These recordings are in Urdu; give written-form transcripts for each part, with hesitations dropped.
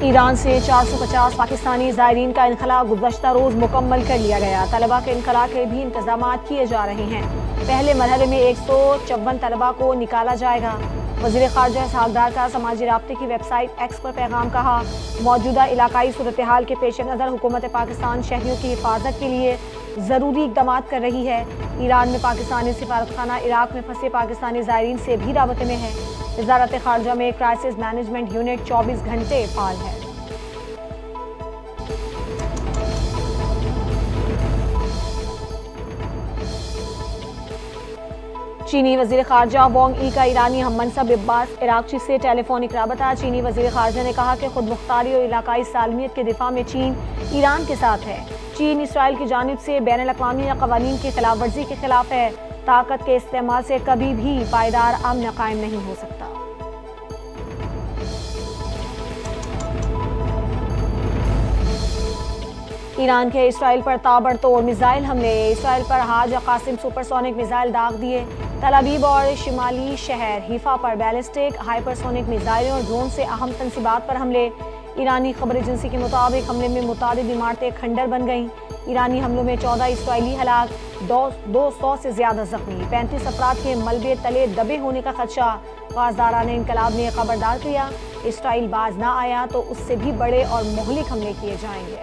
ایران سے 450 پاکستانی زائرین کا انخلاء گزشتہ روز مکمل کر لیا گیا۔ طلبہ کے انخلاء کے بھی انتظامات کیے جا رہے ہیں۔ پہلے مرحلے میں 154 طلبہ کو نکالا جائے گا۔ وزیر خارجہ اسحاق ڈار کا سماجی رابطے کی ویب سائٹ ایکس پر پیغام کہا، موجودہ علاقائی صورتحال کے پیش نظر حکومت پاکستان شہریوں کی حفاظت کے لیے ضروری اقدامات کر رہی ہے۔ ایران میں پاکستانی سفارتخانہ عراق میں پھنسے پاکستانی زائرین سے بھی رابطے میں ہے۔ وزارت خارجہ میں کرائسس مینجمنٹ یونٹ 24 گھنٹے فعال ہے۔ چینی وزیر خارجہ وانگ ای کا ایرانی ہم منصب عباس عراقچی سے ٹیلی فونک رابطہ۔ چینی وزیر خارجہ نے کہا کہ خود مختاری اور علاقائی سالمیت کے دفاع میں چین ایران کے ساتھ ہے۔ چین اسرائیل کی جانب سے بین الاقوامی قوانین کی خلاف ورزی کے خلاف ہے۔ طاقت کے استعمال سے کبھی بھی پائیدار امن قائم نہیں ہو سکتا۔ ایران کے اسرائیل پر تابڑ توڑ میزائل حملے۔ اسرائیل پر حاج قاسم سپر سونک میزائل داغ دیے۔ تل ابیب اور شمالی شہر حیفا پر بیلسٹک ہائپر سونک میزائلوں اور ڈرون سے اہم تنصیبات پر حملے۔ ایرانی خبر ایجنسی کے مطابق حملے میں متعدد عمارتیں کھنڈر بن گئیں۔ ایرانی حملوں میں 14 اسرائیلی ہلاک، 200 سے زیادہ زخمی، 35 افراد کے ملبے تلے دبے ہونے کا خدشہ۔ پاسداران انقلاب نے خبردار کیا، اسرائیل باز نہ آیا تو اس سے بھی بڑے اور مہلک حملے کیے جائیں گے۔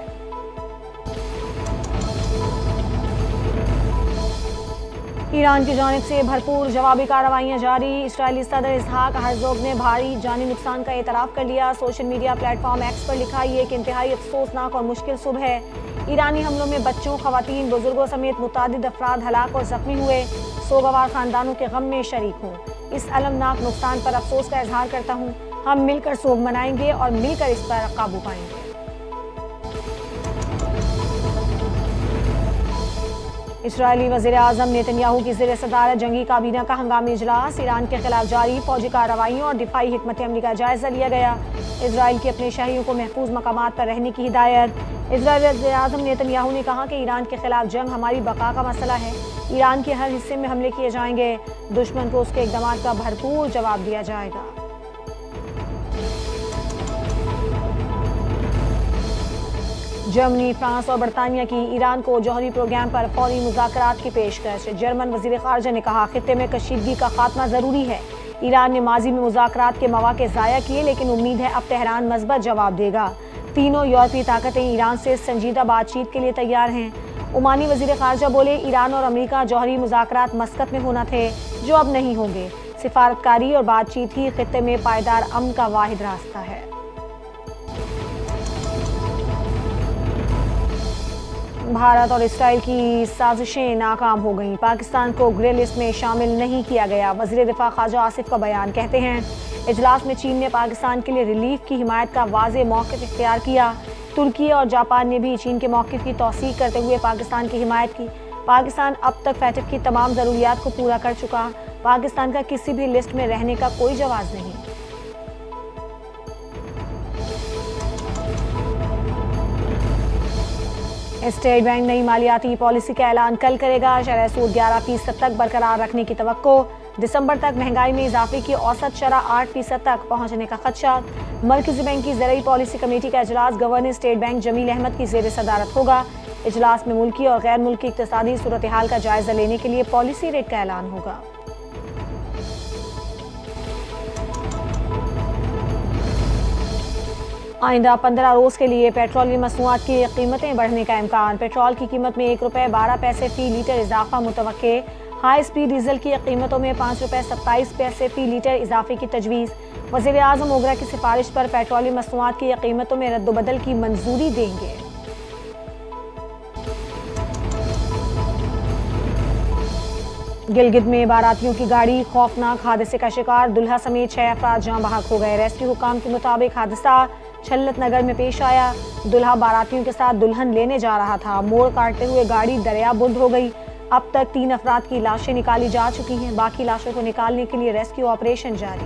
ایران کی جانب سے بھرپور جوابی کارروائیاں جاری۔ اسرائیلی صدر اسحاق ہرزوگ نے بھاری جانی نقصان کا اعتراف کر لیا۔ Social media platform X پر لکھا، یہ ایک انتہائی افسوسناک اور مشکل صبح ہے۔ ایرانی حملوں میں بچوں، خواتین، بزرگوں سمیت متعدد افراد ہلاک اور زخمی ہوئے۔ سوگوار خاندانوں کے غم میں شریک ہوں۔ اس المناک نقصان پر افسوس کا اظہار کرتا ہوں۔ ہم مل کر سوگ منائیں گے اور مل کر اس پر قابو پائیں گے۔ اسرائیلی وزیر اعظم نیتن یاہو کی زیر صدارت جنگی کابینہ کا ہنگامی اجلاس۔ ایران کے خلاف جاری فوجی کارروائیوں اور دفاعی حکمت عملی کا جائزہ لیا گیا۔ اسرائیل کی اپنے شہریوں کو محفوظ مقامات پر رہنے کی ہدایت۔ اسرائیلی وزیر اعظم نیتن یاہو نے کہا کہ ایران کے خلاف جنگ ہماری بقا کا مسئلہ ہے۔ ایران کے ہر حصے میں حملے کیے جائیں گے۔ دشمن کو اس کے اقدامات کا بھرپور جواب دیا جائے گا۔ جرمنی، فرانس اور برطانیہ کی ایران کو جوہری پروگرام پر فوری مذاکرات کی پیشکش۔ جرمن وزیر خارجہ نے کہا، خطے میں کشیدگی کا خاتمہ ضروری ہے۔ ایران نے ماضی میں مذاکرات کے مواقع ضائع کیے، لیکن امید ہے اب تہران مثبت جواب دے گا۔ تینوں یورپی طاقتیں ایران سے سنجیدہ بات چیت کے لیے تیار ہیں۔ عمانی وزیر خارجہ بولے، ایران اور امریکہ جوہری مذاکرات مسقط میں ہونا تھے، جو اب نہیں ہوں گے۔ سفارتکاری اور بات چیت ہی خطے میں پائیدار امن کا واحد راستہ ہے۔ بھارت اور اسرائیل کی سازشیں ناکام ہو گئیں، پاکستان کو گرے لسٹ میں شامل نہیں کیا گیا۔ وزیر دفاع خواجہ آصف کا بیان، کہتے ہیں اجلاس میں چین نے پاکستان کے لیے ریلیف کی حمایت کا واضح موقف اختیار کیا۔ ترکی اور جاپان نے بھی چین کے موقف کی توثیق کرتے ہوئے پاکستان کی حمایت کی۔ پاکستان اب تک فیٹف کی تمام ضروریات کو پورا کر چکا۔ پاکستان کا کسی بھی لسٹ میں رہنے کا کوئی جواز نہیں۔ اسٹیٹ بینک نئی مالیاتی پالیسی کا اعلان کل کرے گا۔ شرح سود 11% تک برقرار رکھنے کی توقع۔ دسمبر تک مہنگائی میں اضافے کی اوسط شرح 8% تک پہنچنے کا خدشہ۔ مرکزی بینک کی زرعی پالیسی کمیٹی کا اجلاس گورنر اسٹیٹ بینک جمیل احمد کی زیر صدارت ہوگا۔ اجلاس میں ملکی اور غیر ملکی اقتصادی صورتحال کا جائزہ لینے کے لیے پالیسی ریٹ کا اعلان ہوگا۔ آئندہ 15 روز کے لیے پیٹرولیم مصنوعات کی قیمتیں بڑھنے کا امکان۔ پیٹرول کی قیمت میں 1 روپے 12 پیسے فی لیٹر اضافہ متوقع۔ ہائی اسپیڈ ڈیزل کی قیمتوں میں 5 روپے 27 پیسے فی لیٹر اضافے کی تجویز۔ وزیر اعظم اوگرا کی سفارش پر پیٹرولیم مصنوعات کی قیمتوں میں رد و بدل کی منظوری دیں گے۔ گلگت میں باراتیوں کی گاڑی خوفناک حادثے کا شکار، دلہا سمیت 6 افراد جاں بحق ہو گئے۔ ریسکیو حکام کے مطابق حادثہ چھلت نگر میں پیش آیا۔ دلہا باراتیوں کے ساتھ دلہن لینے جا رہا تھا، موڑ کاٹتے ہوئے گاڑی دریا بند ہو گئی۔ اب تک 3 افراد کی لاشیں نکالی جا چکی ہیں، باقی لاشوں کو نکالنے کے لیے ریسکیو آپریشن جاری۔